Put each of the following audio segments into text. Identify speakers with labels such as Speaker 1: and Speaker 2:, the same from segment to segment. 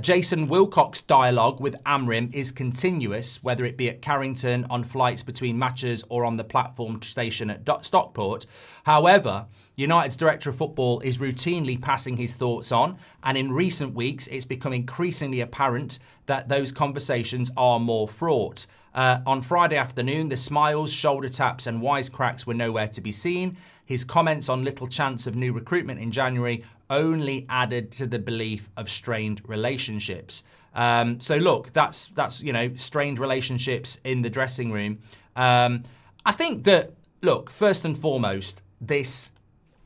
Speaker 1: Jason Wilcox dialogue with Amorim is continuous, whether it be at Carrington, on flights between matches, or on the platform station at Stockport. However, United's director of football is routinely passing his thoughts on, and in recent weeks it's become increasingly apparent that those conversations are more fraught. On Friday afternoon, the smiles, shoulder taps and wisecracks were nowhere to be seen. His comments on little chance of new recruitment in January only added to the belief of strained relationships. So look, that's strained relationships in the dressing room. I think that, look, first and foremost, this,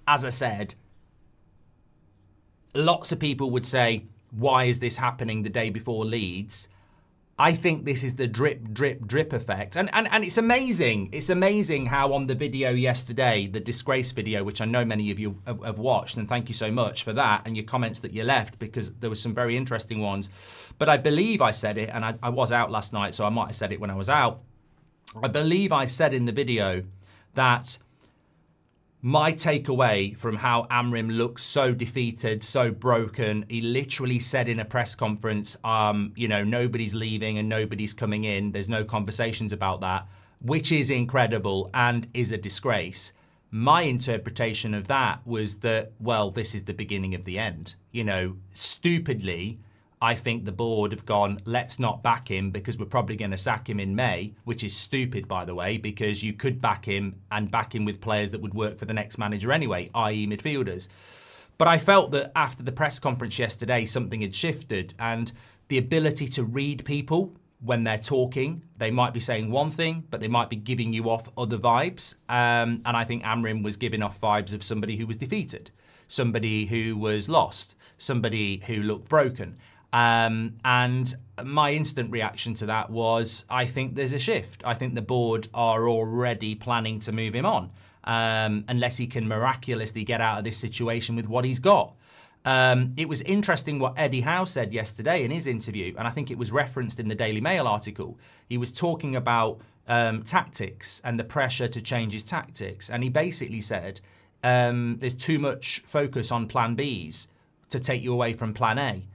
Speaker 1: as I said, lots of people would say, why is this happening the day before Leeds? I think this is the drip, drip, drip effect. And it's amazing. It's amazing how on the video yesterday, the disgrace video, which I know many of you have watched, and thank you so much for that, and your comments that you left, because there were some very interesting ones. But I believe I said it, and I was out last night, so I might have said it when I was out. I believe I said in the video that my takeaway from how Amorim looks so defeated, so broken, he literally said in a press conference, nobody's leaving and nobody's coming in. There's no conversations about that, which is incredible and is a disgrace. My interpretation of that was that, well, this is the beginning of the end. Stupidly, I think the board have gone, let's not back him because we're probably going to sack him in May, which is stupid, by the way, because you could back him and back him with players that would work for the next manager anyway, i.e. midfielders. But I felt that after the press conference yesterday, something had shifted, and the ability to read people when they're talking. They might be saying one thing, but they might be giving you off other vibes. And I think Amorim was giving off vibes of somebody who was defeated, somebody who was lost, somebody who looked broken. And my instant reaction to that was, I think there's a shift. I think the board are already planning to move him on, unless he can miraculously get out of this situation with what he's got. It was interesting what Eddie Howe said yesterday in his interview, and I think it was referenced in the Daily Mail article. He was talking about tactics and the pressure to change his tactics, and he basically said there's too much focus on plan Bs to take you away from plan A.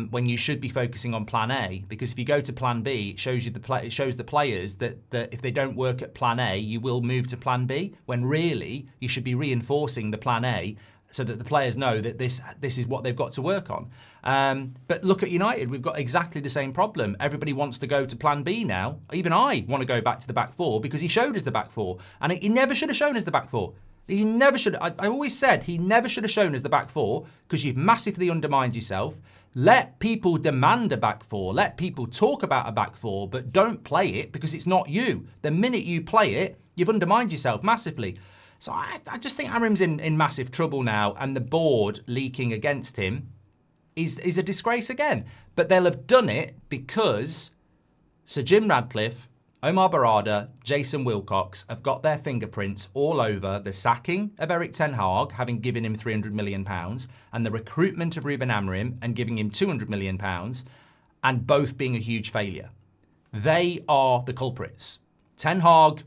Speaker 1: When you should be focusing on plan A, because if you go to plan B, it shows the players that if they don't work at plan A, you will move to plan B, when really you should be reinforcing the plan A so that the players know that this is what they've got to work on. But look at United, we've got exactly the same problem. Everybody wants to go to plan B now. Even I want to go back to the back four because he showed us the back four, and he never should have shown us the back four. He never should. I always said he never should have shown us the back four because you've massively undermined yourself. Let people demand a back four. Let people talk about a back four, but don't play it because it's not you. The minute you play it, you've undermined yourself massively. So I just think Amorim's in massive trouble now, and the board leaking against him is a disgrace again. But they'll have done it because Sir Jim Radcliffe, Omar Barada, Jason Wilcox have got their fingerprints all over the sacking of Erik ten Hag, having given him £300 million, and the recruitment of Ruben Amorim and giving him £200 million, and both being a huge failure. They are the culprits. Ten Hag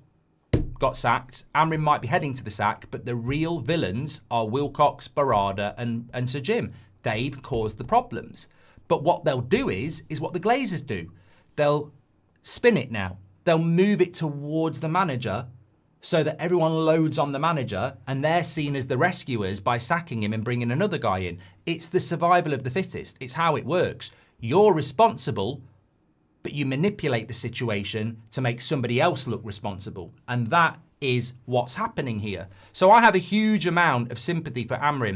Speaker 1: got sacked. Amorim might be heading to the sack, but the real villains are Wilcox, Barada, and Sir Jim. They've caused the problems. But what they'll do is what the Glazers do. They'll spin it now. They'll move it towards the manager so that everyone loads on the manager and they're seen as the rescuers by sacking him and bringing another guy in. It's the survival of the fittest. It's how it works. You're responsible, but you manipulate the situation to make somebody else look responsible. And that is what's happening here. So I have a huge amount of sympathy for Amorim.